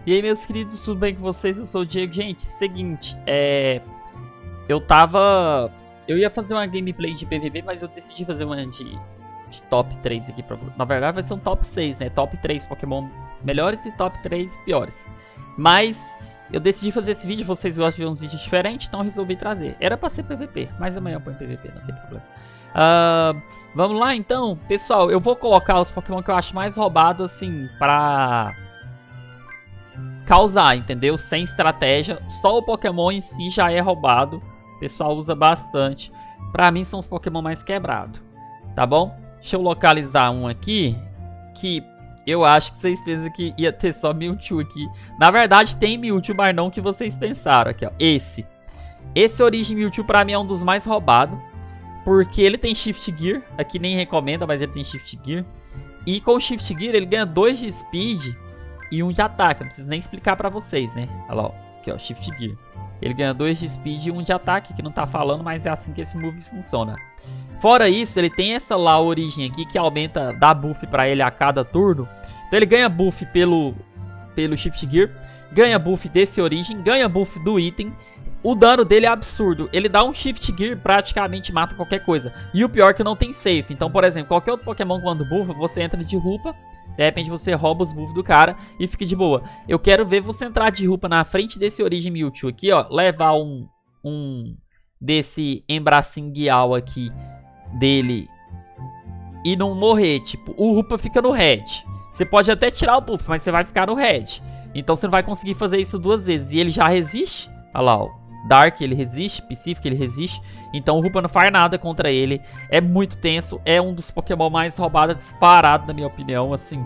E aí, meus queridos, tudo bem com vocês? Eu sou o Diego. Gente, seguinte, eu ia fazer uma gameplay de PVP, mas eu decidi fazer uma de top 3 aqui pra vocês. Na verdade vai ser um top 6, né? Top 3 Pokémon melhores e top 3 piores. Mas eu decidi fazer esse vídeo, vocês gostam de ver uns vídeos diferentes, então eu resolvi trazer. Era pra ser PVP, mas amanhã eu ponho PVP, não tem problema. Vamos lá então? Pessoal, eu vou colocar os Pokémon que eu acho mais roubado, assim, pra causar, entendeu? Sem estratégia, só o Pokémon em si já é roubado. O pessoal usa bastante. Pra mim são os Pokémon mais quebrados, tá bom? Deixa eu localizar um aqui, que eu acho que vocês pensam que ia ter só Mewtwo aqui. Na verdade tem Mewtwo, mas não o que vocês pensaram aqui, ó. Esse Origem Mewtwo pra mim é um dos mais roubados, porque ele tem Shift Gear, aqui nem recomenda, mas ele tem Shift Gear. E com o Shift Gear ele ganha 2 de Speed e 1 de ataque, não preciso nem explicar pra vocês, né? Olha lá, ó. Aqui ó, Shift Gear. Ele ganha 2 de Speed e 1 de ataque, que não tá falando, mas é assim que esse move funciona. Fora isso, ele tem essa lá origem aqui, que aumenta, dá buff pra ele a cada turno. Então ele ganha buff pelo Shift Gear, ganha buff desse origem, ganha buff do item. O dano dele é absurdo, ele dá um Shift Gear, praticamente mata qualquer coisa. E o pior é que não tem safe, então por exemplo, qualquer outro Pokémon quando buffa, você entra de Rupa, de repente você rouba os buffs do cara e fica de boa. Eu quero ver você entrar de Rupa na frente desse Origem Mewtwo aqui, ó, levar um desse Embracinguial aqui dele e não morrer, tipo, o Rupa fica no red. Você pode até tirar o buff, mas você vai ficar no red. Então você não vai conseguir fazer isso 2 vezes. E ele já resiste, olha lá, ó. Dark ele resiste, Pacífico ele resiste, então o Rupa não faz nada contra ele. É muito tenso, é um dos Pokémon mais roubados disparado na minha opinião, assim.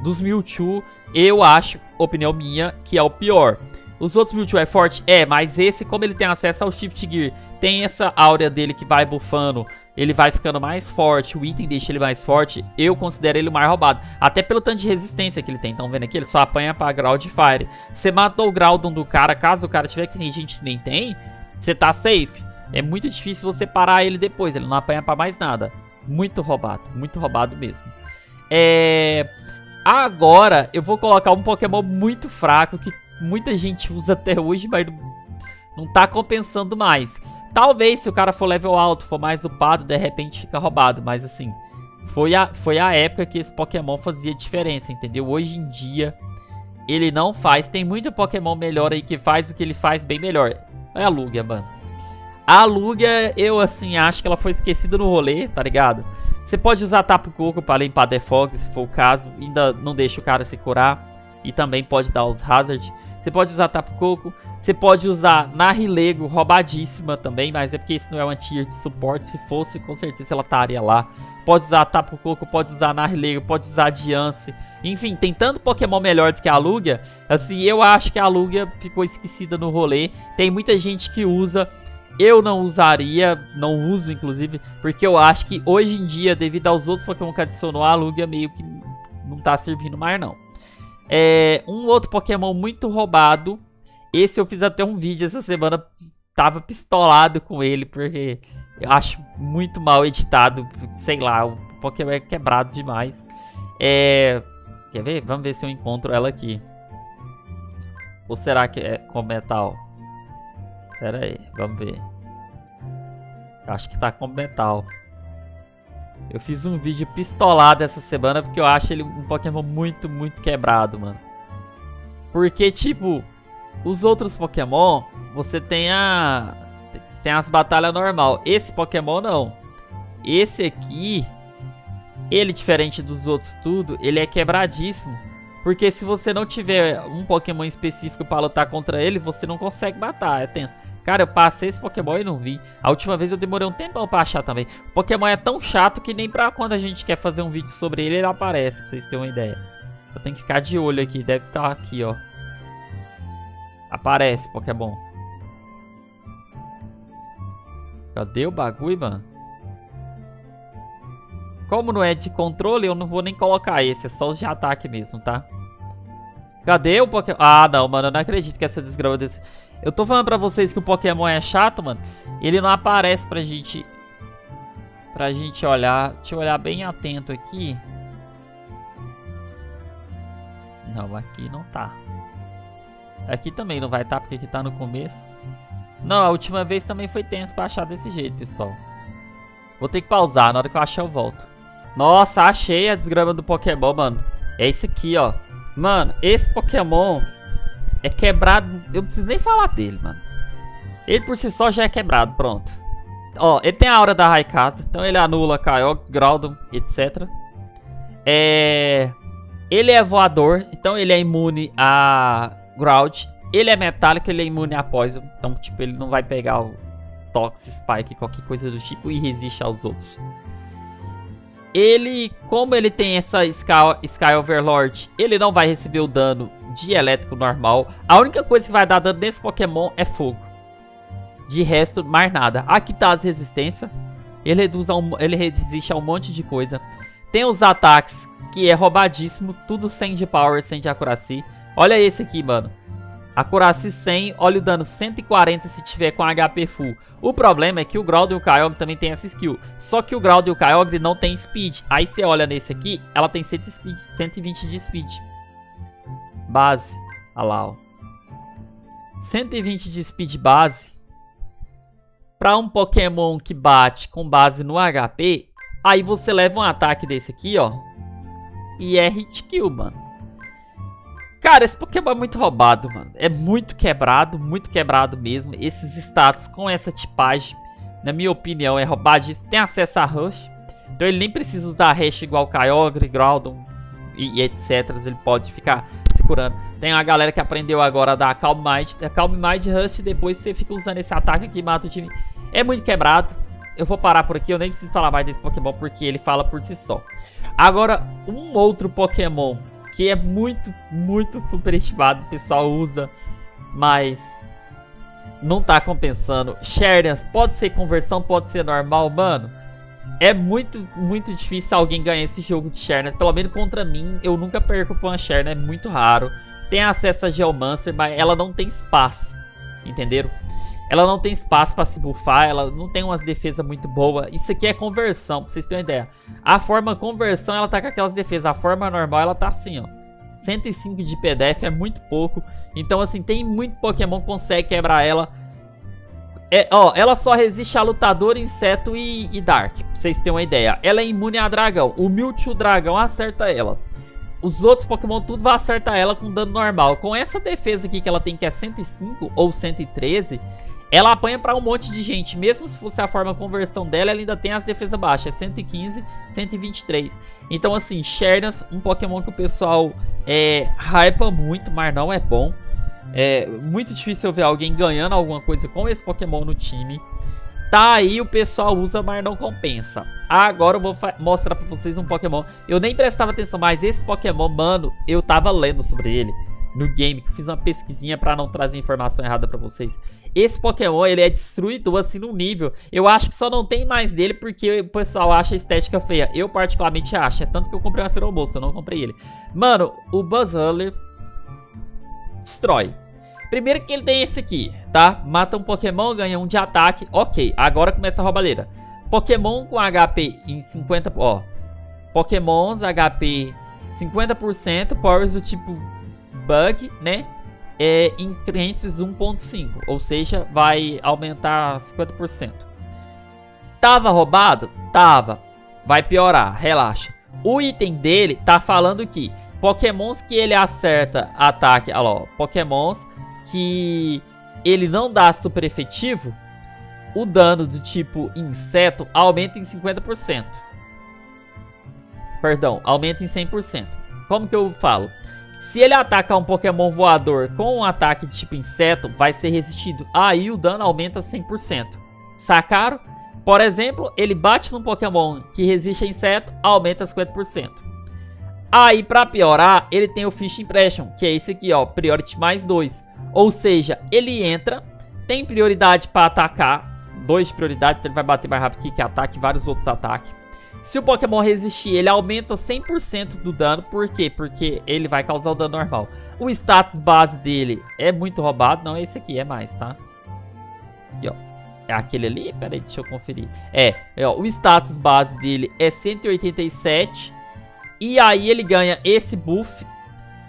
Dos Mewtwo, eu acho, opinião minha, que é o pior. Os outros Mewtwo é forte? É, mas esse, como ele tem acesso ao Shift Gear, tem essa áurea dele que vai buffando, ele vai ficando mais forte, o item deixa ele mais forte, eu considero ele o mais roubado. Até pelo tanto de resistência que ele tem, estão vendo aqui? Ele só apanha pra Ground Fire. Você matou o Groudon do cara, caso o cara tiver, que tem gente que nem tem, você tá safe. É muito difícil você parar ele depois, ele não apanha pra mais nada. Muito roubado mesmo. Agora eu vou colocar um Pokémon muito fraco, que muita gente usa até hoje, mas não tá compensando mais. Talvez se o cara for level alto, for mais upado, de repente fica roubado. Mas assim, foi a época que esse Pokémon fazia diferença, entendeu? Hoje em dia, ele não faz. Tem muito Pokémon melhor aí que faz o que ele faz bem melhor. É a Lugia, mano. A Lugia, eu assim, acho que ela foi esquecida no rolê, tá ligado? Você pode usar Tapu Koko pra limpar Defog, se for o caso. Ainda não deixa o cara se curar. E também pode dar os Hazard. Você pode usar Tapu Koko. Você pode usar Nahilego, roubadíssima também. Mas é porque esse não é uma tier de suporte. Se fosse, com certeza ela estaria lá. Pode usar Tapu Koko, pode usar Nahilego, pode usar Diancie. Enfim, tem tanto Pokémon melhor do que a Lugia. Assim, eu acho que a Lugia ficou esquecida no rolê. Tem muita gente que usa. Eu não usaria, não uso inclusive. Porque eu acho que hoje em dia, devido aos outros Pokémon que adicionou, a Lugia meio que não tá servindo mais não. Um outro Pokémon muito roubado. Esse eu fiz até um vídeo essa semana. Tava pistolado com ele, porque eu acho muito mal editado. Sei lá, o Pokémon é quebrado demais. Quer ver? Vamos ver se eu encontro ela aqui. Ou será que é com metal? Pera aí, vamos ver. Acho que tá com metal. Eu fiz um vídeo pistolado essa semana porque eu acho ele um Pokémon muito quebrado, mano. Porque, tipo, os outros Pokémon, você tem as batalhas normal. Esse Pokémon não. Esse aqui, ele diferente dos outros tudo, ele é quebradíssimo. Porque se você não tiver um Pokémon específico pra lutar contra ele, você não consegue matar, é tenso. Cara, eu passei esse Pokémon e não vi. A última vez eu demorei um tempão pra achar também. O Pokémon é tão chato que nem pra quando a gente quer fazer um vídeo sobre ele, ele aparece, pra vocês terem uma ideia. Eu tenho que ficar de olho aqui, deve estar aqui, ó. Aparece, Pokémon. Cadê o bagulho, mano? Como não é de controle, eu não vou nem colocar esse. É só os de ataque mesmo, tá? Cadê o Pokémon? Ah, não, mano. Eu não acredito que essa desgrama desse... Eu tô falando pra vocês que o Pokémon é chato, mano. Ele não aparece pra gente... olhar. Deixa eu olhar bem atento aqui. Não, aqui não tá. Aqui também não vai estar, porque aqui tá no começo. Não, a última vez também foi tenso pra achar desse jeito, pessoal. Vou ter que pausar, na hora que eu achar eu volto. Nossa, achei a desgrama do Pokémon, mano. É esse aqui, ó. Mano, esse Pokémon é quebrado. Eu não preciso nem falar dele, mano. Ele por si só já é quebrado, pronto. Ó, ele tem a aura da Raikasa, então ele anula Kyogre, Groudon, etc. Ele é voador, então ele é imune a Ground. Ele é metálico, ele é imune a Poison. Então, tipo, ele não vai pegar o Toxic, Spike, qualquer coisa do tipo e resiste aos outros. Ele, como ele tem essa Sky Overlord, ele não vai receber o dano de elétrico normal. A única coisa que vai dar dano nesse Pokémon é fogo. De resto, mais nada. Aqui tá as resistências. Ele resiste a um monte de coisa. Tem os ataques, que é roubadíssimo. Tudo 100 de power, 100 de accuracy. Olha esse aqui, mano. Accuracy 100, olha o dano 140 se tiver com HP full. O problema é que o Groudon e o Kyogre também tem essa skill. Só que o Groudon e o Kyogre não tem speed. Aí você olha nesse aqui, ela tem 120 de speed. Base. Olha lá, ó. 120 de speed base. Pra um Pokémon que bate com base no HP, aí você leva um ataque desse aqui, ó. E é hit kill, mano. Cara, esse Pokémon é muito roubado, mano. É muito quebrado mesmo. Esses status com essa tipagem, na minha opinião, é roubadíssimo. Tem acesso a Rush. Então ele nem precisa usar Rush igual Kyogre, Groudon e etc. Ele pode ficar se curando. Tem uma galera que aprendeu agora a dar Calm Mind. Calm Mind, Rush, e depois você fica usando esse ataque aqui e mata o time. É muito quebrado. Eu vou parar por aqui. Eu nem preciso falar mais desse Pokémon porque ele fala por si só. Agora, um outro Pokémon que é muito superestimado, o pessoal usa, mas não tá compensando. Shernas, pode ser conversão, pode ser normal, mano. É muito difícil alguém ganhar esse jogo de Shernas, pelo menos contra mim, eu nunca perco pra uma Sherna, é muito raro. Tem acesso a Geomancer, mas ela não tem espaço, entenderam? Ela não tem espaço pra se buffar, ela não tem umas defesas muito boas. Isso aqui é conversão, pra vocês terem uma ideia. A forma conversão, ela tá com aquelas defesas. A forma normal, ela tá assim, ó. 105 de PDF é muito pouco. Então, assim, tem muito Pokémon que consegue quebrar ela. Ó, ela só resiste a Lutador, Inseto e Dark, pra vocês terem uma ideia. Ela é imune a Dragão. O Mewtwo Dragão acerta ela. Os outros Pokémon tudo vai acertar ela com dano normal. Com essa defesa aqui que ela tem, que é 105 ou 113... ela apanha pra um monte de gente. Mesmo se fosse a forma conversão dela, ela ainda tem as defesas baixas. É 115, 123. Então assim, Shernas, um Pokémon que o pessoal hypa muito, mas não é bom. É muito difícil eu ver alguém ganhando alguma coisa com esse Pokémon no time. Tá aí, o pessoal usa, mas não compensa. Agora eu vou mostrar pra vocês um Pokémon. Eu nem prestava atenção, mas esse Pokémon, mano, eu tava lendo sobre ele no game, que eu fiz uma pesquisinha pra não trazer informação errada pra vocês. Esse Pokémon, ele é destruidor, assim, num nível. Eu acho que só não tem mais dele porque o pessoal acha a estética feia. Eu particularmente acho, é tanto que eu comprei uma Feromoça, eu não comprei ele. Mano, o Buzzwole destrói. Primeiro que ele tem esse aqui, tá? Mata um Pokémon, ganha um de ataque. Ok, agora começa a roubalheira. Pokémon com HP em 50%, ó. Pokémons HP 50%, powers do tipo Bug, né? Em crenças 1.5, ou seja, vai aumentar 50%. Tava roubado? Tava. Vai piorar, relaxa. O item dele tá falando que Pokémons que ele acerta ataque, olha lá, ó, Pokémons que ele não dá super efetivo, o dano do tipo inseto aumenta em 50%. Perdão, aumenta em 100%. Como que eu falo? Se ele atacar um Pokémon voador com um ataque de tipo inseto, vai ser resistido. Aí o dano aumenta 100%. Sacaram? Por exemplo, ele bate num Pokémon que resiste a inseto, aumenta 50%. Aí, pra piorar, ele tem o Fish Impression, que é esse aqui, ó, Priority mais 2. Ou seja, ele entra, tem prioridade pra atacar, 2 de prioridade, então ele vai bater mais rápido que ataque e vários outros ataques. Se o Pokémon resistir, ele aumenta 100% do dano. Por quê? Porque ele vai causar o dano normal. O status base dele é muito roubado. Não é esse aqui, é mais, tá? Aqui, ó. É aquele ali? Pera aí, deixa eu conferir. Ó, o status base dele é 187. E aí ele ganha esse buff.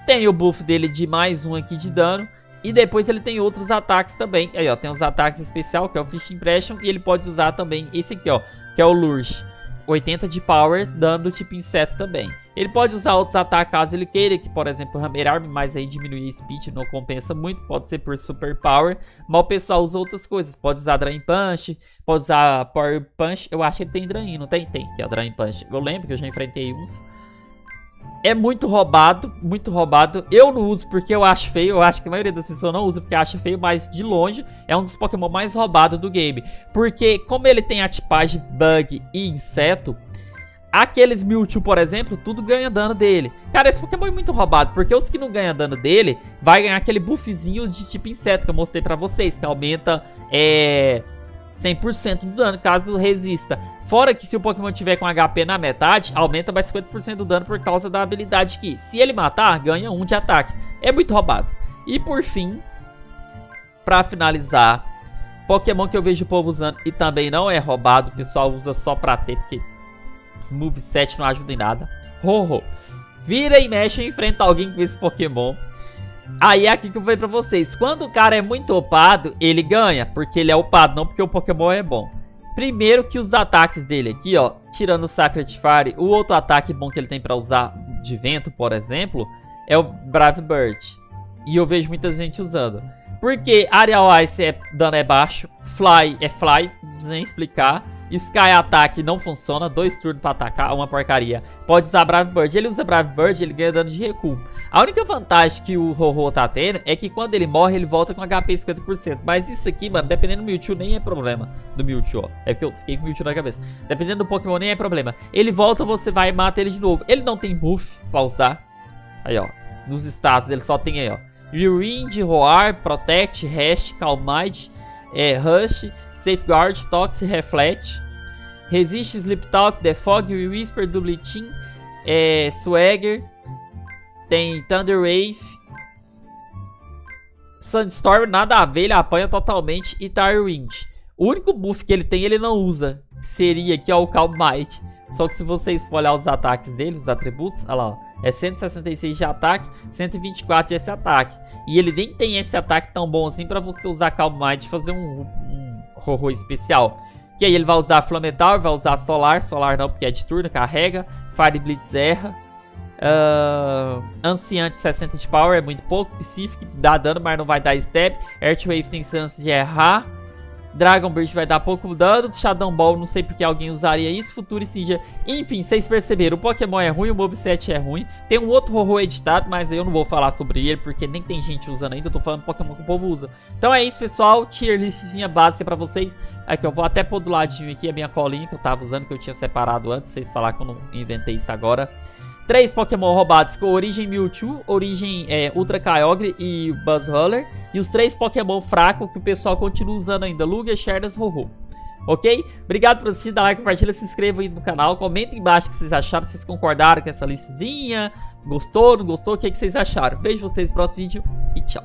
Tem o buff dele de mais um aqui de dano. E depois ele tem outros ataques também. Aí, ó, tem os ataques especial, que é o Fish Impression. E ele pode usar também esse aqui, ó, que é o Lurch. 80 de power, dando tipo inseto também. Ele pode usar outros ataques caso ele queira, que por exemplo Hammer Arm, mas aí diminuir speed não compensa muito, pode ser por super power. Mas o pessoal usa outras coisas, pode usar Drain Punch, pode usar Power Punch. Eu acho que ele tem Drain, não tem? Tem, que é o Drain Punch. Eu lembro que eu já enfrentei uns. É muito roubado, muito roubado. Eu não uso porque eu acho feio. Eu acho que a maioria das pessoas não usa porque acha feio, mas de longe é um dos Pokémon mais roubados do game. Porque como ele tem a tipagem Bug e Inseto, aqueles Mewtwo, por exemplo, tudo ganha dano dele. Cara, esse Pokémon é muito roubado, porque os que não ganham dano dele, vai ganhar aquele buffzinho de tipo Inseto que eu mostrei pra vocês, que aumenta 100% do dano, caso resista. Fora que se o Pokémon tiver com HP na metade, aumenta mais 50% do dano por causa da habilidade que, se ele matar, ganha 1 de ataque. É muito roubado. E por fim, pra finalizar, Pokémon que eu vejo o povo usando e também não é roubado, o pessoal usa só pra ter, porque os moveset não ajudam em nada. Ho-Ho. Vira e mexe e enfrenta alguém com esse Pokémon. Aí é aqui que eu falei pra vocês. Quando o cara é muito upado, ele ganha. Porque ele é upado, não porque o Pokémon é bom. Primeiro que os ataques dele aqui, ó. Tirando o Sacred Fire, o outro ataque bom que ele tem pra usar de vento, por exemplo, é o Brave Bird. E eu vejo muita gente usando. Porque Aerial Ice dano é baixo. Fly é Fly, não precisa nem explicar. Sky Attack não funciona, 2 turnos pra atacar, uma porcaria. Pode usar Brave Bird, ele usa Brave Bird, ele ganha dano de recuo. A única vantagem que o Ho-Ho tá tendo é que quando ele morre, ele volta com HP 50%. Mas isso aqui, mano, dependendo do Mewtwo, nem é problema. Do Mewtwo, ó. É porque eu fiquei com o Mewtwo na cabeça. Dependendo do Pokémon, nem é problema. Ele volta, você vai e mata ele de novo. Ele não tem buff pra usar. Aí, ó. Nos status, ele só tem aí, ó. Rewind, Roar, Protect, Hash, Calm Mind, Rush, Safeguard, Toxic, Reflect, Resist, Sleep Talk, Defog, Whisper, Dublitin, Swagger, tem Thunder Wave, Sunstorm, nada a ver, ele apanha totalmente, e Wind. O único buff que ele tem, ele não usa, seria aqui ó, o Calm Mind. Só que se vocês for olhar os ataques dele, os atributos, olha lá, ó, é 166 de ataque, 124 de esse ataque. E ele nem tem esse ataque tão bom assim pra você usar Calm Mind e fazer um Ho-Ho especial. Que aí ele vai usar Flametal, vai usar Solar, Solar não porque é de turno, carrega, Fire Blitz erra. Anciente 60 de Power, é muito pouco, Pacific dá dano, mas não vai dar Step. Earthwave tem chance de errar. Dragon Breath vai dar pouco dano, Shadow Ball, não sei porque alguém usaria isso, Futuricinja, enfim, vocês perceberam, o Pokémon é ruim, o moveset é ruim, tem um outro Ho-Ho editado, mas eu não vou falar sobre ele, porque nem tem gente usando ainda, eu tô falando Pokémon que o povo usa. Então é isso, pessoal, tier listzinha básica pra vocês, aqui eu vou até pôr do ladinho aqui a minha colinha que eu tava usando, que eu tinha separado antes, vocês falaram que eu não inventei isso agora. 3 Pokémon roubados, ficou Origem Mewtwo, Origem Ultra Kyogre e Buzzroller. E os 3 Pokémon fracos que o pessoal continua usando ainda, Lugia, Shardas, Ho-Ho. Ok? Obrigado por assistir, dá like, compartilha, se inscreva aí no canal. Comenta embaixo o que vocês acharam, se vocês concordaram com essa listazinha. Gostou, não gostou, o que vocês acharam. Vejo vocês no próximo vídeo e tchau.